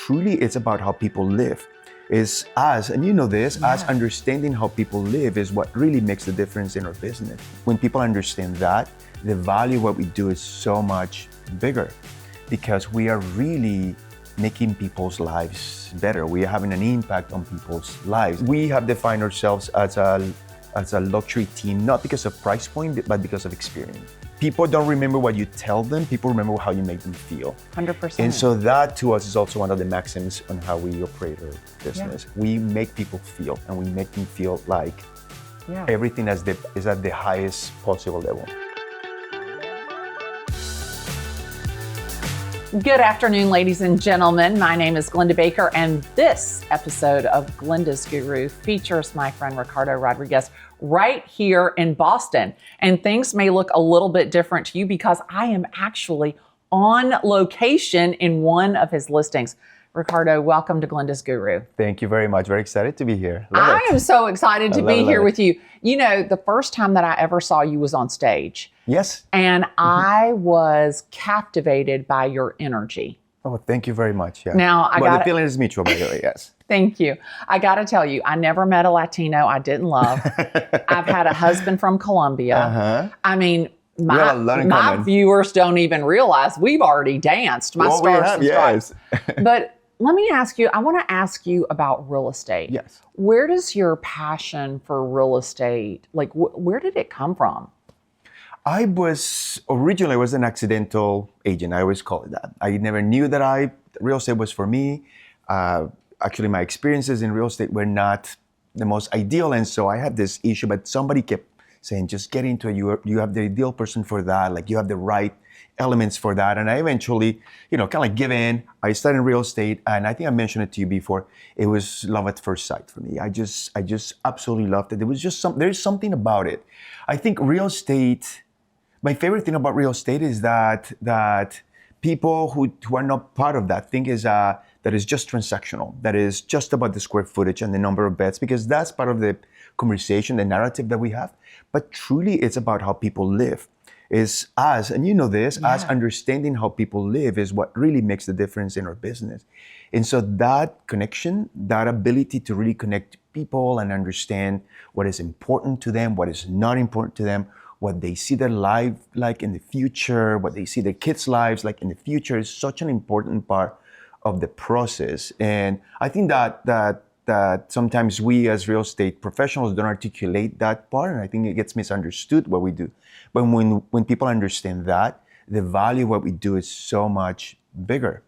truly it's about how people live. Is us, and you know this, us understanding how people live is what really makes the difference in our business. When people understand that, the value of what we do is so much bigger because we are really making people's lives better. We are having an impact on people's lives. We have defined ourselves as a luxury team, not because of price point, but because of experience. People don't remember what you tell them, people remember how you make them feel. 100%. And so that to us is also one of the maxims on how we operate our business. We make people feel, and we make them feel like everything is at the highest possible level. Good afternoon, ladies and gentlemen. My name is Glennda Baker, and this episode of Glennda's Guru features my friend Ricardo Rodriguez right here in Boston. And things may look a little bit different to you because I am actually on location in one of his listings. Ricardo, welcome to Glennda's Guru. Thank you very much. Very excited to be here. I am so excited to be here with you. You know, the first time that I ever saw you was on stage. Yes. And I was captivated by your energy. Oh, thank you very much. Yeah. Now, the feeling is mutual, by the way, yes. Thank you. I got to tell you, I never met a Latino I didn't love. I've had a husband from Colombia. I mean, my viewers don't even realize we've already danced. My stars and stripes. But let me ask you, I want to ask you about real estate. Yes. Where does your passion for real estate, like where did it come from? Originally I was an accidental agent. I always call it that. I never knew that real estate was for me. Actually, my experiences in real estate were not the most ideal. And so I had this issue, but somebody kept saying, just get into it. You have the ideal person for that. Like you have the right elements for that. And I eventually, kind of like give in. I started in real estate, and I think I mentioned it to you before. It was love at first sight for me. I just absolutely loved it. There was just there's something about it. I think real estate, my favorite thing about real estate is that people who are not part of that think that is just transactional, that is just about the square footage and the number of beds, because that's part of the conversation, the narrative that we have. But truly, it's about how people live. Is us, and you know this, us understanding how people live is what really makes the difference in our business. And so that connection, that ability to really connect people and understand what is important to them, what is not important to them, what they see their life like in the future, what they see their kids' lives like in the future is such an important part of the process. And I think that sometimes we as real estate professionals don't articulate that part, and I think it gets misunderstood what we do. But when people understand that, the value of what we do is so much bigger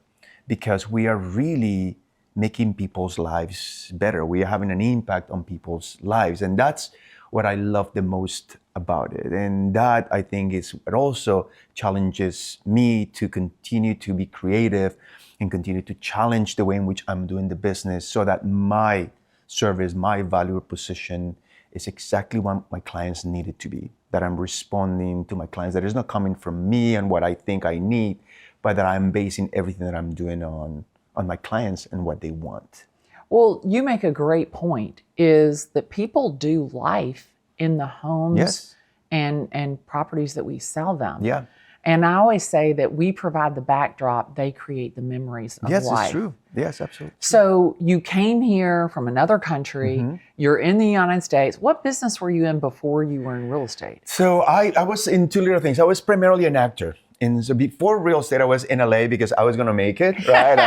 because we are really making people's lives better. We are having an impact on people's lives. And that's what I love the most about it. And that, I think, is what also challenges me to continue to be creative and continue to challenge the way in which I'm doing the business so that my service, my value proposition is exactly what my clients need it to be. That I'm responding to my clients, that is not coming from me and what I think I need, but that I'm basing everything that I'm doing on my clients and what they want. Well, you make a great point, is that people do life in the homes and properties that we sell them. Yeah. And I always say that we provide the backdrop, they create the memories of life. Yes, it's true. Yes, absolutely. So you came here from another country, you're in the United States. What business were you in before you were in real estate? So I was in two little things. I was primarily an actor. And so before real estate, I was in LA because I was going to make it, right?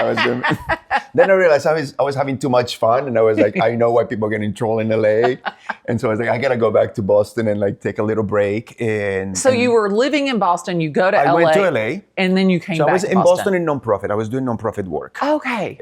Then I realized I was having too much fun, and I was like, I know why people get in trouble in LA. And so I was like, I got to go back to Boston and like take a little break. So you were living in Boston, you go to LA. I went to LA. And then you came back to Boston. So I was in Boston in nonprofit. I was doing nonprofit work. Okay.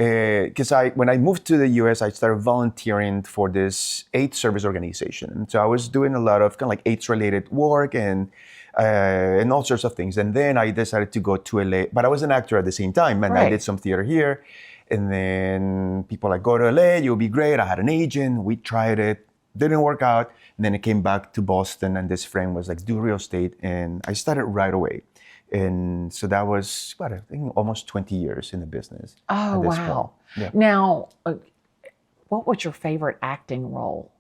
Because when I moved to the US, I started volunteering for this AIDS service organization. And so I was doing a lot of kind of like AIDS related work and all sorts of things. And then I decided to go to LA, but I was an actor at the same time, and I did some theater here. And then people like, go to LA, you'll be great. I had an agent, we tried it, didn't work out. And then I came back to Boston, and this friend was like, do real estate. And I started right away. And so that was, I think almost 20 years in the business. Oh, wow. Yeah. Now, what was your favorite acting role?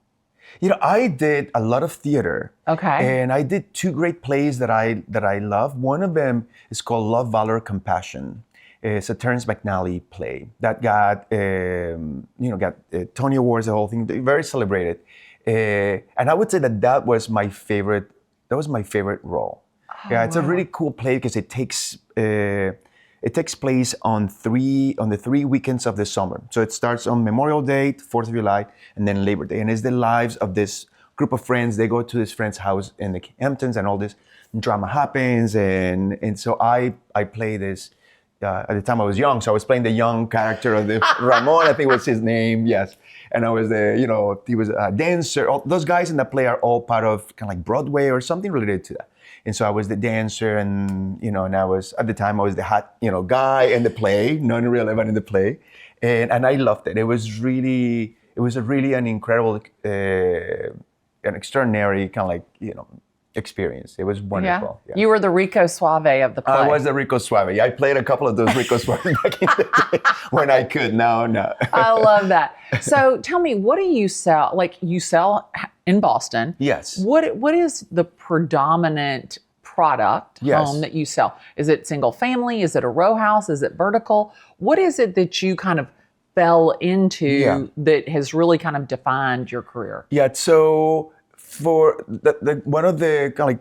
I did a lot of theater. Okay. And I did two great plays that I love. One of them is called Love, Valor, Compassion. It's a Terrence McNally play that got Tony Awards, the whole thing, very celebrated. And I would say that was my favorite. That was my favorite role. Yeah, it's a really cool play because it takes place on the 3 weekends of the summer. So it starts on Memorial Day, 4th of July, and then Labor Day. And it's the lives of this group of friends. They go to this friend's house in the Hamptons, and all this drama happens. And so I play this. At the time I was young, so I was playing the young character of the Ramon, I think was his name, yes. And I was he was a dancer. All, those guys in that play are all part of kind of like Broadway or something related to that. And so I was the dancer, and and I was, at the time I was the hot, guy in the play, non-relevant in the play. And I loved it. It was an incredible, an extraordinary kind of like, experience. It was wonderful. Yeah. You were the Rico Suave of the play. I was the Rico Suave. I played a couple of those Rico Suave back in the day when I could. Now, no. I love that. So tell me, what do you sell? Like, you sell in Boston. Yes. What is the predominant product home that you sell? Is it single family? Is it a row house? Is it vertical? What is it that you kind of fell into that has really kind of defined your career? Yeah. So for the one of the kind of like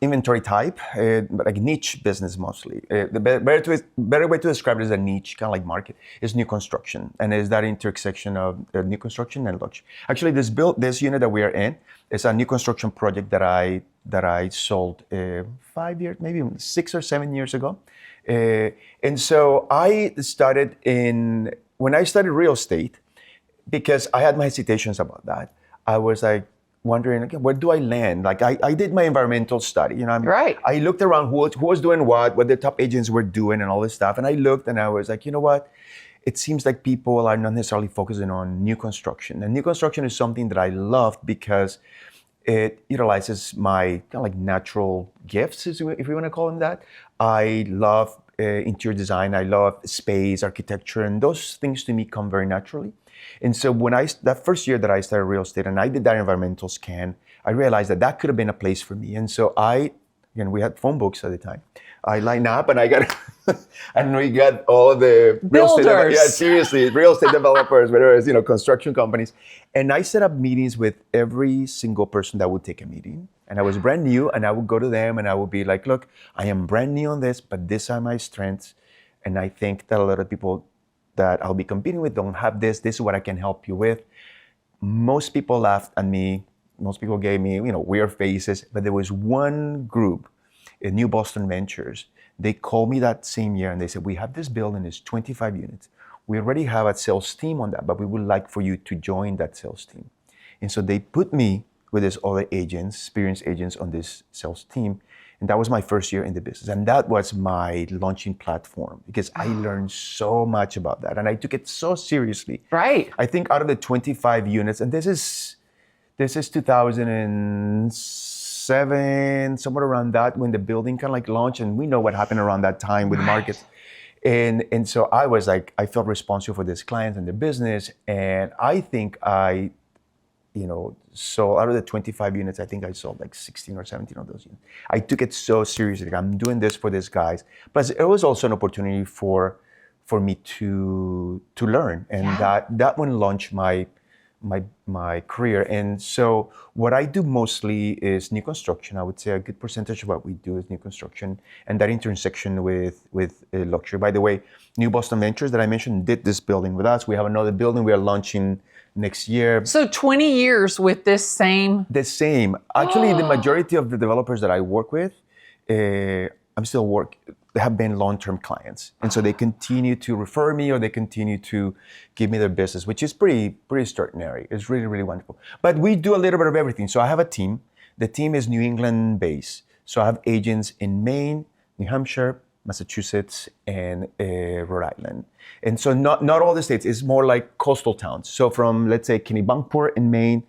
inventory type, like niche business mostly. The better way to describe it as a niche kind of like market is new construction, and is that intersection of new construction and luxury. Actually, this unit that we are in is a new construction project that I sold 5 years, maybe 6 or 7 years ago, and so I started when I studied real estate, because I had my hesitations about that. I was like wondering, okay, where do I land? Like I did my environmental study, Right. I looked around who was doing what the top agents were doing and all this stuff. And I looked and I was like, you know what? It seems like people are not necessarily focusing on new construction. And new construction is something that I loved because it utilizes my kind of like natural gifts, if you want to call them that. I love interior design. I love space, architecture, and those things to me come very naturally. And so that first year that I started real estate and I did that environmental scan, I realized that could have been a place for me. And so we had phone books at the time. I lined up and and we got all the builders. Real estate developers, whether it's, construction companies. And I set up meetings with every single person that would take a meeting. And I was brand new, and I would go to them and I would be like, look, I am brand new on this, but these are my strengths. And I think that a lot of people that I'll be competing with don't have this. This is what I can help you with. Most people laughed at me. Most people gave me, weird faces. But there was one group, New Boston Ventures. They called me that same year and they said, we have this building, it's 25 units. We already have a sales team on that, but we would like for you to join that sales team. And so they put me with these other agents, experienced agents on this sales team. And that was my first year in the business. And that was my launching platform because I learned so much about that. And I took it so seriously. Right. I think out of the 25 units, and this is 2007, somewhere around that, when the building kind of like launched. And we know what happened around that time with the markets. And so I was like, I felt responsible for these clients and their business. And I think so out of the 25 units, I think I sold like 16 or 17 of those units. I took it so seriously. Like, I'm doing this for these guys. But it was also an opportunity for me to learn. And that one launched my career. And so what I do mostly is new construction. I would say a good percentage of what we do is new construction, and that intersection with luxury. By the way, New Boston Ventures that I mentioned did this building with us. We have another building we are launching next year. So 20 years with this same? The same. Actually, the majority of the developers that I work with, have been long-term clients. And so they continue to refer me, or they continue to give me their business, which is pretty extraordinary. It's really, really wonderful. But we do a little bit of everything. So I have a team. The team is New England based. So I have agents in Maine, New Hampshire, Massachusetts, and Rhode Island. And so not all the states. It's more like coastal towns. So from, let's say, Kennebunkport in Maine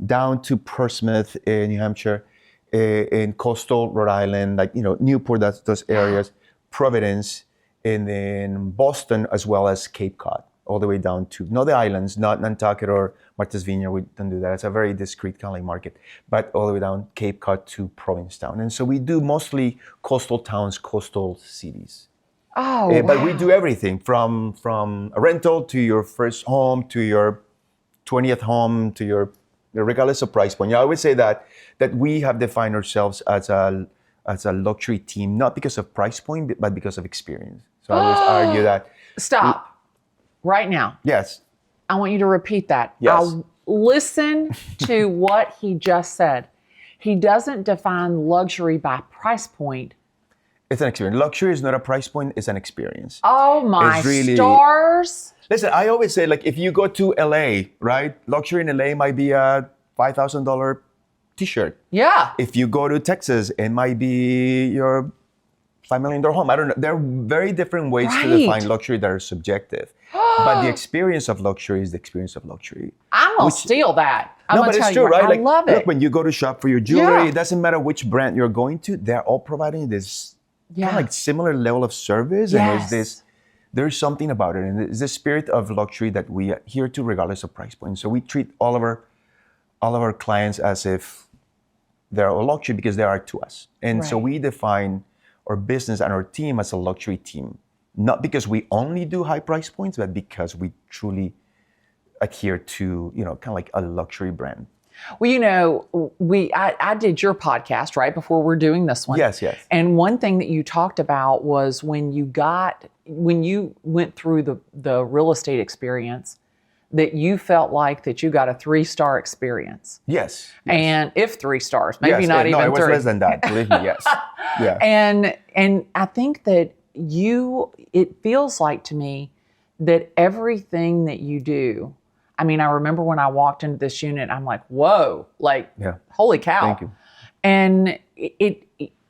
down to Portsmouth in New Hampshire, in coastal Rhode Island, like, Newport, those areas, Providence, and then Boston, as well as Cape Cod, all the way down to, not the islands, not Nantucket or Martha's Vineyard. We don't do that. It's a very discrete kind of like market, but all the way down Cape Cod to Provincetown. And so we do mostly coastal towns, coastal cities. Oh, But we wow. do everything from a rental to your first home to your 20th home to your regardless of price point. I always say that we have defined ourselves as a luxury team, not because of price point, but because of experience. So I always argue that. Stop right now. Yes. I want you to repeat that. Yes. I'll listen to what he just said. He doesn't define luxury by price point. It's an experience. Luxury is not a price point, it's an experience. Oh my It's really- stars. Listen, I always say, like, if you go to LA, right? Luxury in LA might be a $5,000 t-shirt. Yeah. If you go to Texas, it might be your $5 million home. I don't know. There are very different ways to Right. define luxury that are subjective. But the experience of luxury is the experience of luxury. I'm going to steal that. I'm No, gonna but it's tell true, you, right? I Like, love it. Look, when you go to shop for your jewelry, Yeah. it doesn't matter which brand you're going to. They're all providing this kind Yeah. of like similar level of service. And Yes. there's something about it. And it's the spirit of luxury that we adhere to regardless of price point. So we treat all of our clients as if they're a luxury because they are to us. And so Right. we define our business and our team as a luxury team, not because we only do high price points, but because we truly adhere to, kind of like a luxury brand. Well, I did your podcast right before we're doing this one. Yes, yes. And one thing that you talked about was when you went through the real estate experience, that you felt like that you got a 3-star experience. Yes. And if 3 stars, maybe Yes, not even no, it was 3. less than that. Believe me, yes. Yeah. And I think that it feels like to me that everything that you do, I mean, I remember when I walked into this unit, I'm like, whoa, like, Yeah. holy cow. Thank you. And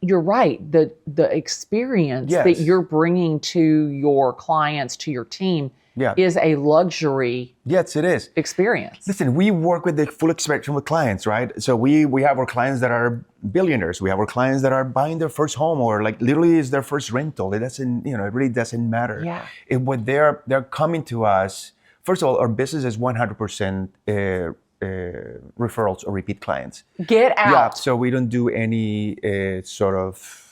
you're right. The experience Yes. that you're bringing to your clients, to your team, Yeah. is a luxury Yes, it is. experience. Listen, we work with the full spectrum of clients, right? So we have our clients that are billionaires. We have our clients that are buying their first home or like literally is their first rental. It doesn't, it really doesn't matter. Yeah. When they're coming to us, first of all, our business is 100% referrals or repeat clients. Get out. Yeah, so we don't do any sort of,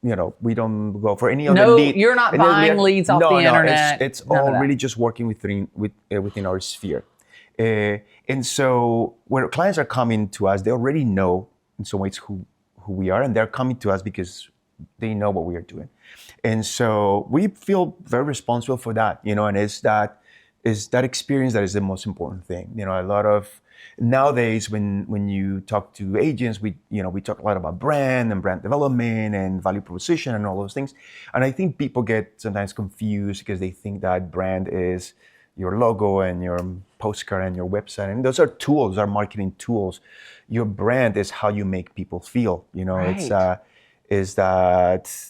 we don't go for any other No, lead. you're not And then buying leads off the internet. It's None of all that. really just working within our sphere. And so when clients are coming to us, they already know in some ways who we are, and they're coming to us because they know what we are doing. And so we feel very responsible for that, and it's that experience that is the most important thing. A lot of nowadays when you talk to agents, we talk a lot about brand and brand development and value proposition and all those things. And I think people get sometimes confused because they think that brand is your logo and your postcard and your website. And those are tools, are marketing tools. Your brand is how you make people feel. Right. Is that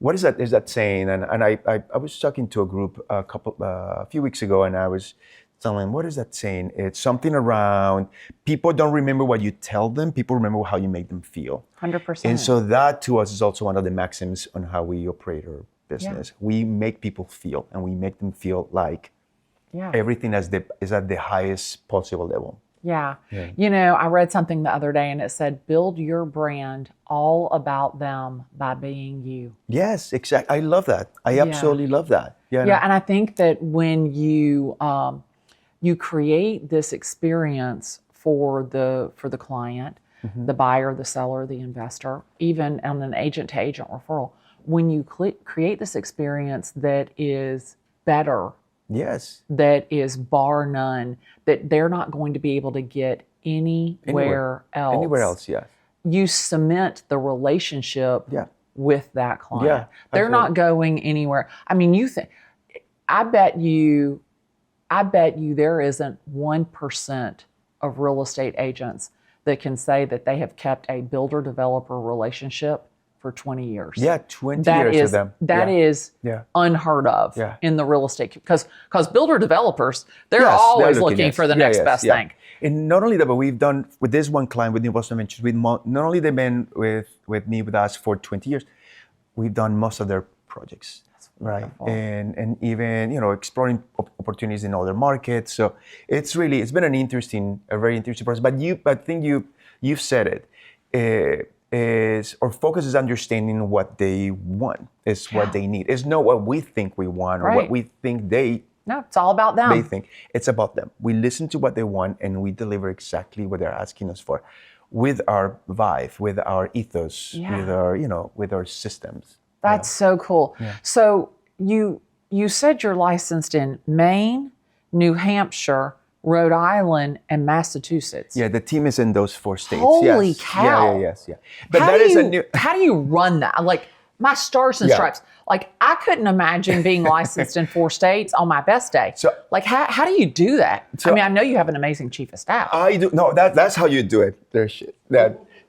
what is that? Is that saying? And I was talking to a group a few weeks ago, and I was telling them, what is that saying? It's something around people don't remember what you tell them; people remember how you make them feel. 100%. And so that to us is also one of the maxims on how we operate our business. Yeah. We make people feel, and we make them feel like Yeah. everything is at the highest possible level. Yeah. Yeah. I read something the other day and it said, build your brand all about them by being you. Yes, exactly. I love that. I absolutely love that. Yeah. And I think that when you create this experience for the client, the buyer, the seller, the investor, even on an agent to agent referral, when you create this experience that is better, Yes. that is bar none, that they're not going to be able to get anywhere else. Anywhere else, yeah. You cement the relationship Yeah. with that client. Yeah, They're not going anywhere. I mean, I bet you there isn't 1% of real estate agents that can say that they have kept a builder-developer relationship for 20 years. Yeah, 20 years of them. That is Yeah. unheard of Yeah. in the real estate, because builder developers, they're Yes, always they're looking yes. for the Yeah, next yes, best yeah. thing. And not only that, but we've done with this one client with New Boston Ventures, not only they've been with us for 20 years, we've done most of their projects. Right. wonderful. And even, exploring opportunities in other markets. So it's been a very interesting process. But I think you've said it. is, or focus is understanding what they want, is what they need. It's not what we think we want or what we think No, it's all about them. they think. It's about them. We listen to what they want and we deliver exactly what they're asking us for, with our vibe, with our ethos, with our, with our systems. That's so cool. So you said you're licensed in Maine, New Hampshire, Rhode Island, and Massachusetts. Yeah, the team is in those 4 states. Holy yes. cow. Yeah. But How do you run that? Like, my stars and stripes. Like, I couldn't imagine being licensed in 4 states on my best day. So, like, how do you do that? I mean, I know you have an amazing chief of staff. I do. No, that's how you do it.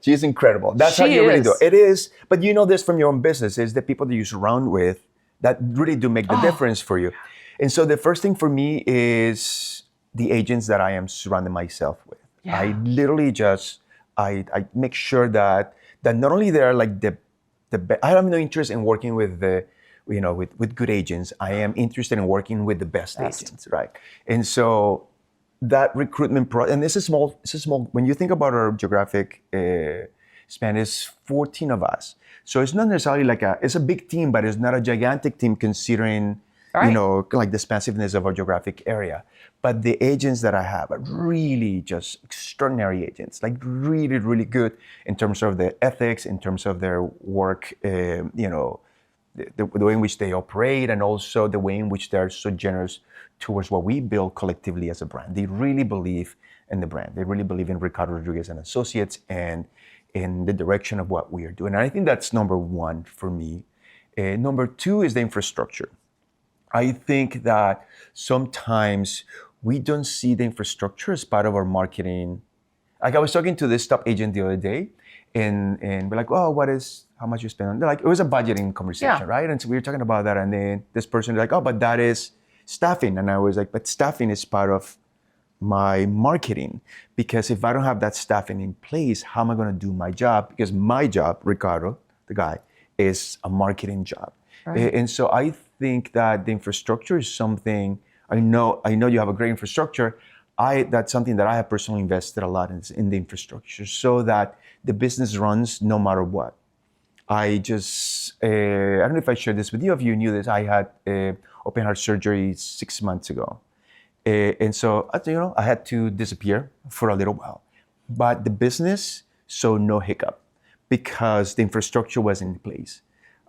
She's incredible. That's how you really do it. It is. But you know this from your own business, is the people that you surround with that really do make the difference for you. And so the first thing for me is the agents that I am surrounding myself with. Yeah. I literally just, I make sure that not only they're like I have no interest in working with with good agents. I am interested in working with the best agents, right? And so that recruitment process, and this is small. When you think about our geographic span, is 14 of us. So it's not necessarily it's a big team, but it's not a gigantic team considering, like the expansiveness of our geographic area. But the agents that I have are really just extraordinary agents, like really, really good in terms of the ethics, in terms of their work, the way in which they operate, and also the way in which they're so generous towards what we build collectively as a brand. They really believe in the brand. They really believe in Ricardo Rodriguez and Associates and in the direction of what we are doing. And I think that's number one for me. Number two is the infrastructure. I think that sometimes we don't see the infrastructure as part of our marketing. Like, I was talking to this top agent the other day, and we're like, oh, how much you spend on? They're like, it was a budgeting conversation, right? And so we were talking about that, and then this person was like, oh, but that is staffing. And I was like, but staffing is part of my marketing, because if I don't have that staffing in place, how am I going to do my job? Because my job, Ricardo, the guy, is a marketing job. Right. And so I think that the infrastructure is something. I know you have a great infrastructure. That's something that I have personally invested a lot in the infrastructure, so that the business runs no matter what. I don't know if I shared this with you. If you knew this, I had open heart surgery 6 months ago. And so, I had to disappear for a little while. But the business saw no hiccup because the infrastructure was in place.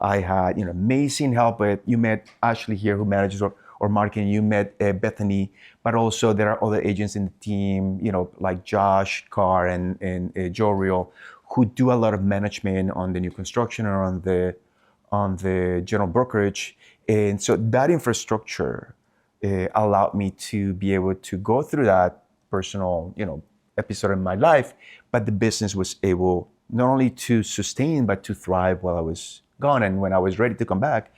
I had amazing help. You met Ashley here, who manages or marketing. You met Bethany, but also there are other agents in the team, like Josh Carr and Joe Real, who do a lot of management on the new construction or on the general brokerage. And so that infrastructure allowed me to be able to go through that personal, episode in my life, but the business was able not only to sustain, but to thrive while I was gone. And when I was ready to come back,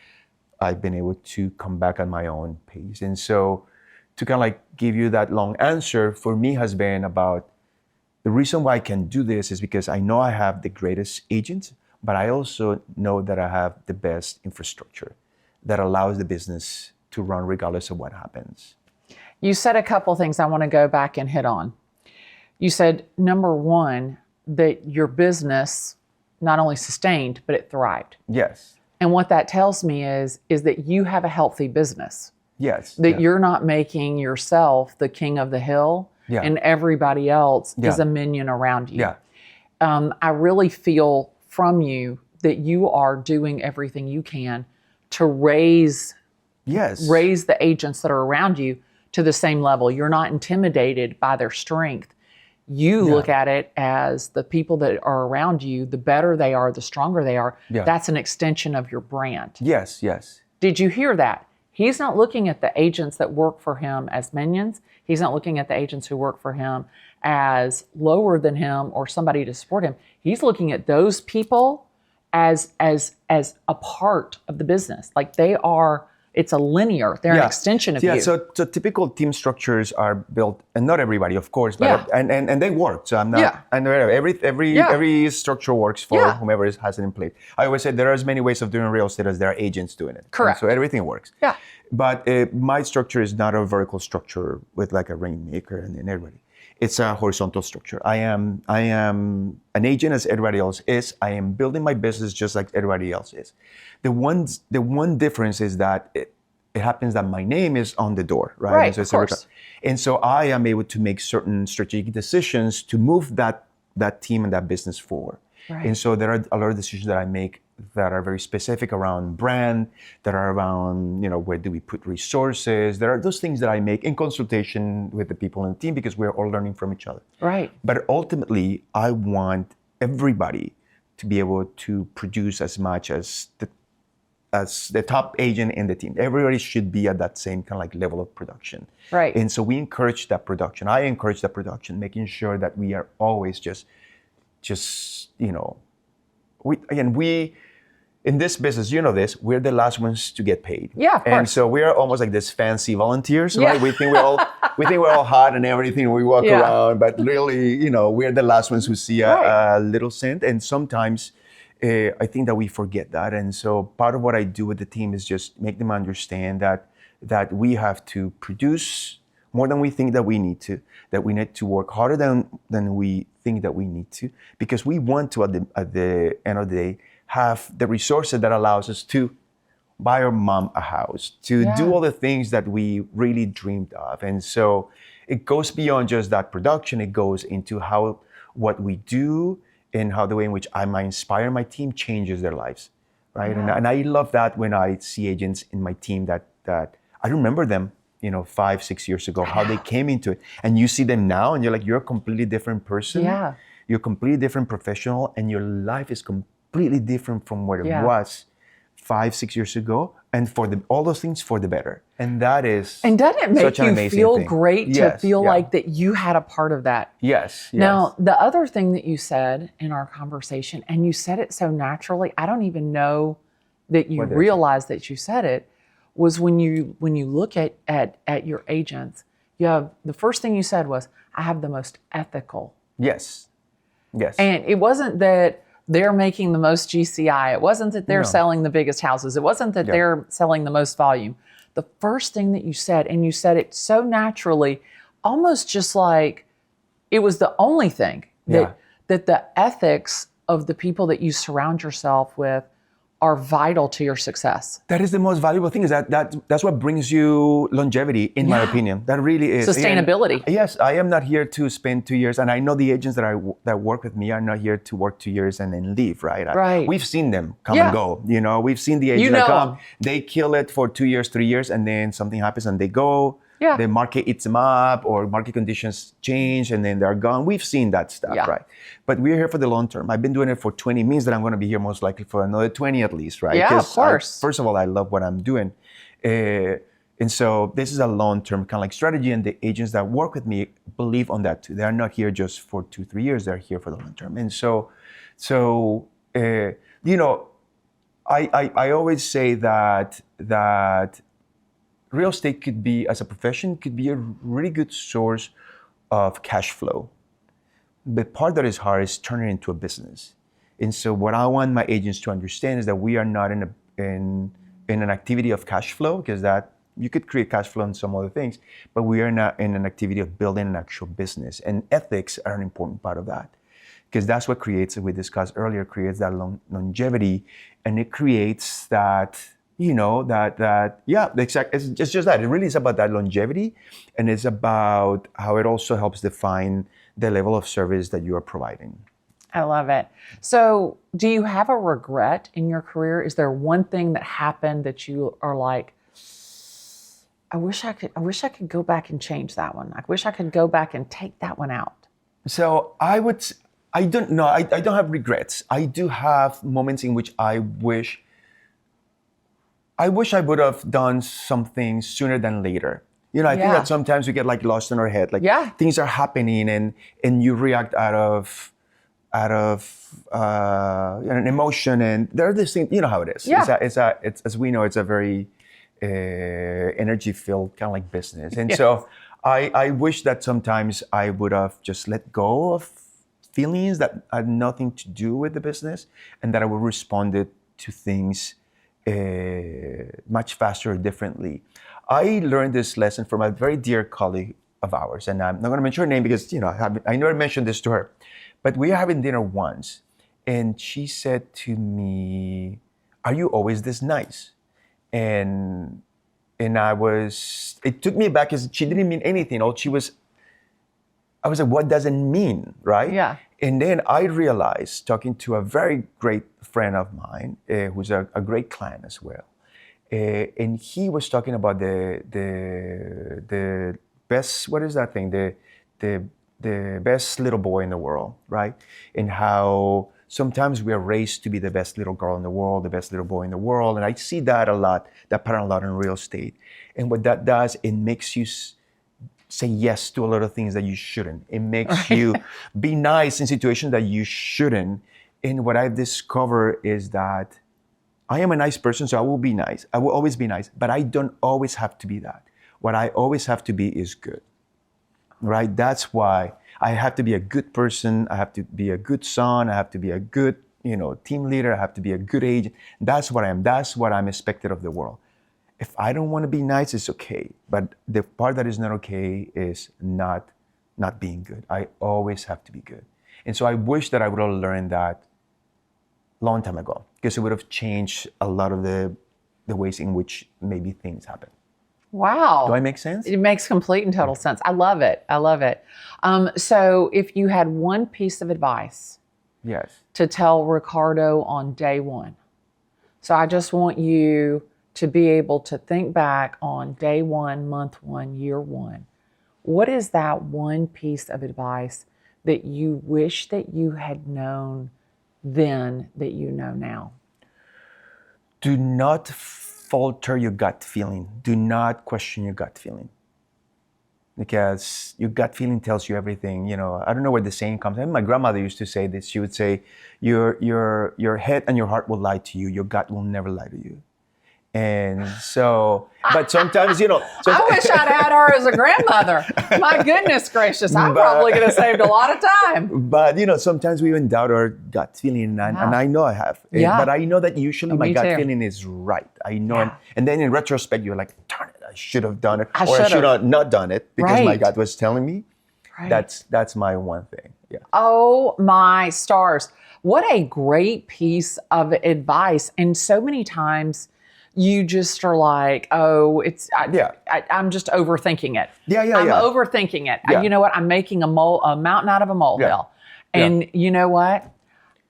I've been able to come back at my own pace. And so to kind of give you that long answer, for me has been about the reason why I can do this is because I know I have the greatest agents, but I also know that I have the best infrastructure that allows the business to run regardless of what happens. You said a couple things I want to go back and hit on. You said, number one, that your business not only sustained, but it thrived. Yes. And what that tells me is that you have a healthy business. Yes. That you're not making yourself the king of the hill and everybody else is a minion around you. Yeah. I really feel from you that you are doing everything you can to raise the agents that are around you to the same level. You're not intimidated by their strength. You look at it as the people that are around you, the better they are, the stronger they are. Yeah. That's an extension of your brand. Yes, yes. Did you hear that? He's not looking at the agents that work for him as minions. He's not looking at the agents who work for him as lower than him or somebody to support him. He's looking at those people as a part of the business. Like it's a linear, they're an extension of you. So typical team structures are built, and not everybody, of course, but and they work. So I'm not, I know every structure works for whomever has it in place. I always say there are as many ways of doing real estate as there are agents doing it. Correct. And so everything works. Yeah. But my structure is not a vertical structure with like a rainmaker and everybody. It's a horizontal structure. I am an agent as everybody else is. I am building my business just like everybody else is. The one difference is that it happens that my name is on the door, right? Right, And so of course. and so I am able to make certain strategic decisions to move that team and that business forward. Right. And so there are a lot of decisions that I make that are very specific around brand, that are around, where do we put resources. There are those things that I make in consultation with the people in the team because we're all learning from each other. Right. But ultimately, I want everybody to be able to produce as much as the top agent in the team. Everybody should be at that same kind of like level of production. Right. And so we encourage that production. I encourage that production, making sure that we are always just we in this business, we're the last ones to get paid. Yeah, of course. And so we are almost like this fancy volunteers, Yeah. right? We think we're all hot and everything. We walk Yeah. around, but really, we're the last ones who see a little cent. And sometimes I think that we forget that. And so part of what I do with the team is just make them understand that we have to produce more than we think that we need to, that we need to work harder than we think that we need to, because we want to, at the end of the day, have the resources that allows us to buy our mom a house, to do all the things that we really dreamed of. And so it goes beyond just that production. It goes into what we do and how the way in which I might inspire my team changes their lives, right? Yeah. And I love that when I see agents in my team that I remember them, 5-6 years ago, how they came into it. And you see them now and you're like, you're a completely different person. Yeah. You're a completely different professional and your life is completely different from what it was 5-6 years ago. And all those things for the better. And that is And doesn't it make such an you amazing feel thing. great to Yes, feel yeah. like that you had a part of that? Yes. Now, the other thing that you said in our conversation, and you said it so naturally, I don't even know that you What did I say? realized that you said it, was when you look at your agents, you have, the first thing you said was, I have the most ethical. Yes. And it wasn't that they're making the most GCI. It wasn't that they're No. selling the biggest houses. It wasn't that they're selling the most volume. The first thing that you said, and you said it so naturally, almost just like it was the only thing that the ethics of the people that you surround yourself with are vital to your success. That is the most valuable thing, is that's what brings you longevity, in my opinion. That really is. Sustainability. And yes, I am not here to spend 2 years, and I know the agents that work with me are not here to work 2 years and then leave, right? Right. We've seen them come and go. We've seen the agents that come, they kill it for 2 years, 3 years, and then something happens and they go. Yeah. The market eats them up, or market conditions change and then they're gone. We've seen that stuff, right? But we're here for the long term. I've been doing it for 20, means that I'm going to be here most likely for another 20 at least, right? Yeah, of course. First of all, I love what I'm doing. And so this is a long-term kind of like strategy, and the agents that work with me believe on that too. They're not here just for 2-3 years. They're here for the long term. And so I always say that real estate could be, as a profession, could be a really good source of cash flow. The part that is hard is turning it into a business. And so what I want my agents to understand is that we are not in an activity of cash flow, because that you could create cash flow in some other things, but we are not in an activity of building an actual business. And ethics are an important part of that, because that's what creates, we discussed earlier, creates that longevity, and it creates that, it's just that. It really is about that longevity, and it's about how it also helps define the level of service that you are providing. I love it. So do you have a regret in your career? Is there one thing that happened that you are like, I wish I could go back and change that one. I wish I could go back and take that one out. So I don't know. I don't have regrets. I do have moments in which I wish I would have done something sooner than later. I think that sometimes we get like lost in our head. Like things are happening and you react out of an emotion, and there are these things. You know how it is. Yeah. It's as we know, it's a very energy-filled kind of like business. And so I wish that sometimes I would have just let go of feelings that had nothing to do with the business, and that I would responded to things much faster or differently. I learned this lesson from a very dear colleague of ours, and I'm not going to mention her name because I never mentioned this to her, but we were having dinner once, and she said to me, "Are you always this nice?" And it took me back because she didn't mean anything. I was like, what does it mean, right? Yeah. And then I realized, talking to a very great friend of mine, who's a great client as well, and he was talking about the best, what is that thing? The best little boy in the world, right? And how sometimes we are raised to be the best little girl in the world, the best little boy in the world. And I see that pattern a lot in real estate. And what that does, it makes you say yes to a lot of things that you shouldn't. It makes you be nice in situations that you shouldn't. And what I've discovered is that I am a nice person, so I will be nice. I will always be nice, but I don't always have to be that. What I always have to be is good, right? That's why I have to be a good person. I have to be a good son. I have to be a good, team leader. I have to be a good agent. That's what I am. That's what I'm expected of the world. If I don't want to be nice, it's okay. But the part that is not okay is not being good. I always have to be good. And so I wish that I would have learned that a long time ago, because it would have changed a lot of the ways in which maybe things happen. Wow. Do I make sense? It makes complete and total sense. I love it. So if you had one piece of advice Yes. to tell Ricardo on day one, so I just want you to be able to think back on day one, month one, year one. What is that one piece of advice that you wish that you had known then that you know now? Do not falter your gut feeling. Do not question your gut feeling. Because your gut feeling tells you everything. I don't know where the saying comes from. My grandmother used to say this. She would say, your head and your heart will lie to you. Your gut will never lie to you. And so, but sometimes, I wish I'd had her as a grandmother. My goodness gracious, I probably could have saved a lot of time. But, sometimes we even doubt our gut feeling, and I know I have. Yeah. But I know that usually my me gut too. feeling is right. I know, Yeah. and then in retrospect, you're like, darn it, I should have done it. I Or I should should've. have not done it because my Right. gut was telling me. Right. That's my one thing. Yeah. Oh my stars. What a great piece of advice. And so many times you just are like, oh, I'm just overthinking it. I'm overthinking it. Yeah. You know what? I'm making a mountain out of a molehill. Yeah. And you know what?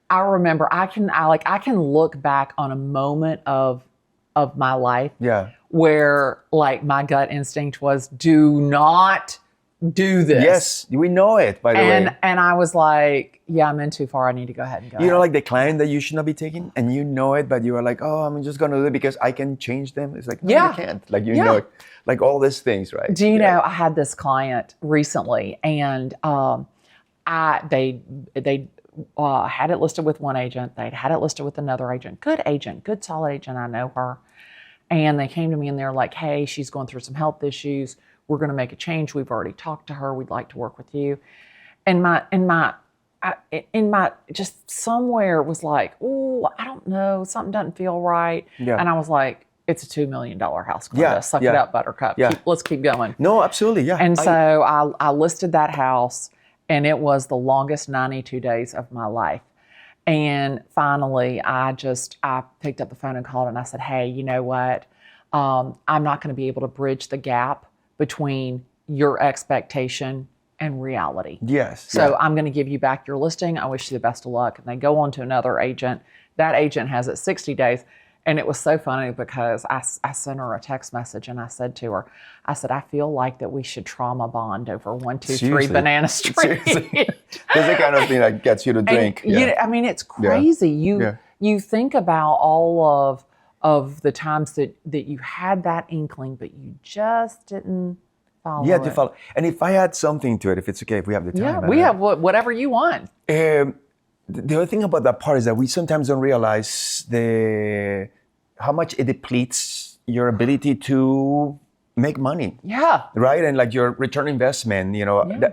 I remember I can look back on a moment of my life where like my gut instinct was, do not do this. Yes, we know it, by the way. And I was like, yeah, I'm in too far. I need to go ahead and go. Like the client that you should not be taking, and you know it, but you are like, oh, I'm just going to do it because I can change them. It's like, no, you can't. Like, know it. Like all these things, right? Do you know, I had this client recently, and they had it listed with one agent. They'd had it listed with another agent, good solid agent. I know her. And they came to me and they're like, hey, she's going through some health issues. We're going to make a change. We've already talked to her. We'd like to work with you. And my just somewhere was like, oh, I don't know. Something doesn't feel right. Yeah. And I was like, it's a $2 million house. Glennda. Suck it up, buttercup. Yeah. Let's keep going. No, absolutely. Yeah. And so I listed that house, and it was the longest 92 days of my life. And finally, I picked up the phone and called, and I said, hey, you know what? I'm not going to be able to bridge the gap between your expectation and reality. Yes. So I'm going to give you back your listing. I wish you the best of luck. And they go on to another agent. That agent has it 60 days. And it was so funny because I sent her a text message and I said to her, I feel like that we should trauma bond over 1, 2, 3 Seriously. Banana Street. That's the kind of thing that gets you to drink. And, it's crazy. You think about all of the times that you had that inkling, but you just didn't follow Yeah, to it. follow. And if I add something to it, if it's okay, if we have the time. Yeah, we have whatever you want. The other thing about that part is that we sometimes don't realize how much it depletes your ability to make money. Yeah. Right? And like your return investment,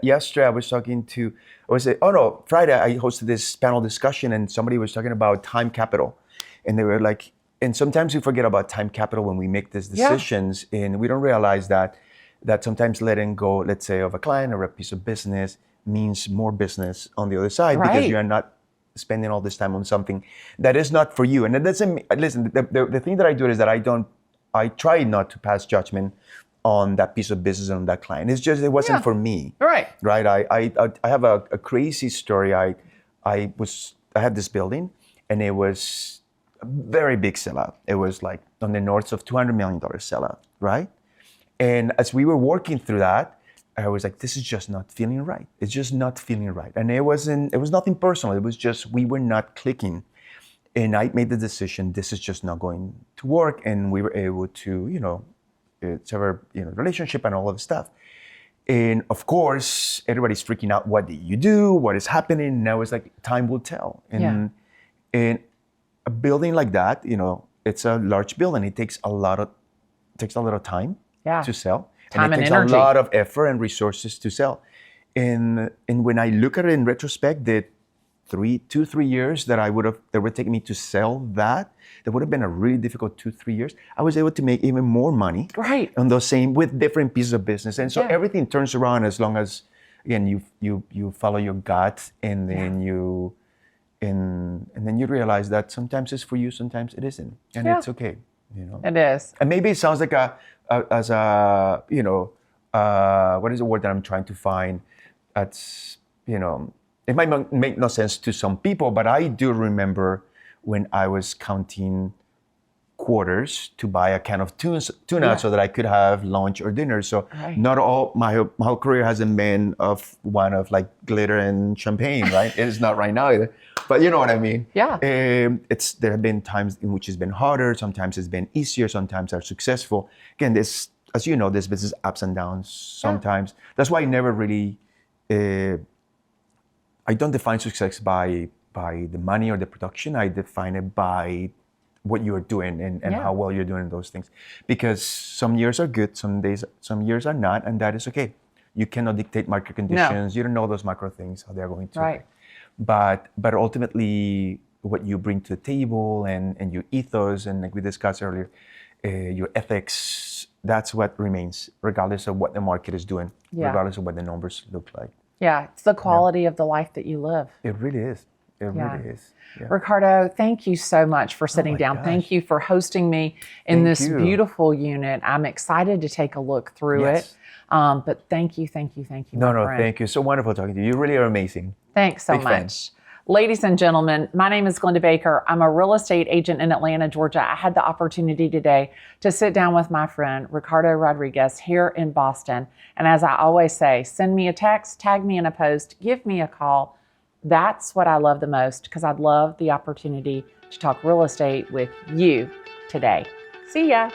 yesterday I was talking to, Friday I hosted this panel discussion and somebody was talking about time capital. And they were like, and sometimes we forget about time capital when we make these decisions and we don't realize that that sometimes letting go, let's say, of a client or a piece of business means more business on the other side because Right. you are not spending all this time on something that is not for you. And it doesn't, listen, the thing that I do is that I try not to pass judgment on that piece of business and on that client. It's just, it wasn't Yeah. for me. Right. Right. I have a crazy story. I had this building and it was a very big sellout. It was like on the north of $200 million sellout. Right. And as we were working through that, I was like, this is just not feeling right. It's just not feeling right. And it was nothing personal. It was just, we were not clicking. And I made the decision, this is just not going to work. And we were able to, sever, relationship and all of the stuff. And of course, everybody's freaking out. What did you do? What is happening? And I was like, time will tell. And a building like that, it's a large building. It takes a lot of time to sell. Time and and it takes energy. a lot of effort and resources to sell. And when I look at it in retrospect, the 3 years that would take me to sell that would have been a really difficult 2-3 years. I was able to make even more money Right. on those same with different pieces of business. And so everything turns around as long as, again, you follow your gut and then and then you realize that sometimes it's for you, sometimes it isn't. And it's okay. It is. And maybe it sounds like what is the word that I'm trying to find? That's, it might make no sense to some people, but I do remember when I was counting quarters to buy a can of tuna so that I could have lunch or dinner. So not all, my whole career hasn't been one of like glitter and champagne, right? It is not right now either. But you know what I mean? Yeah. There have been times in which it's been harder. Sometimes it's been easier. Sometimes are successful. Again, this, as you know, this business ups and downs sometimes. That's why I never really, I don't define success by the money or the production. I define it by what you're doing and how well you're doing those things. Because some years are good, some years are not, and that is okay. You cannot dictate market conditions. You don't know those macro things, how they're going to. Right. But ultimately, what you bring to the table and your ethos, and like we discussed earlier, your ethics, that's what remains, regardless of what the market is doing, regardless of what the numbers look like. Yeah, it's the quality of the life that you live. It really is. It really is. Yeah. Ricardo, thank you so much for sitting down. Gosh. Thank you for hosting me in this beautiful unit. I'm excited to take a look through it. But thank you, my friend. Thank you. So wonderful talking to you. You really are amazing. Thanks so Big much. fan. Ladies and gentlemen, my name is Glennda Baker. I'm a real estate agent in Atlanta, Georgia. I had the opportunity today to sit down with my friend, Ricardo Rodriguez, here in Boston. And as I always say, send me a text, tag me in a post, give me a call. That's what I love the most, because I'd love the opportunity to talk real estate with you today. See ya.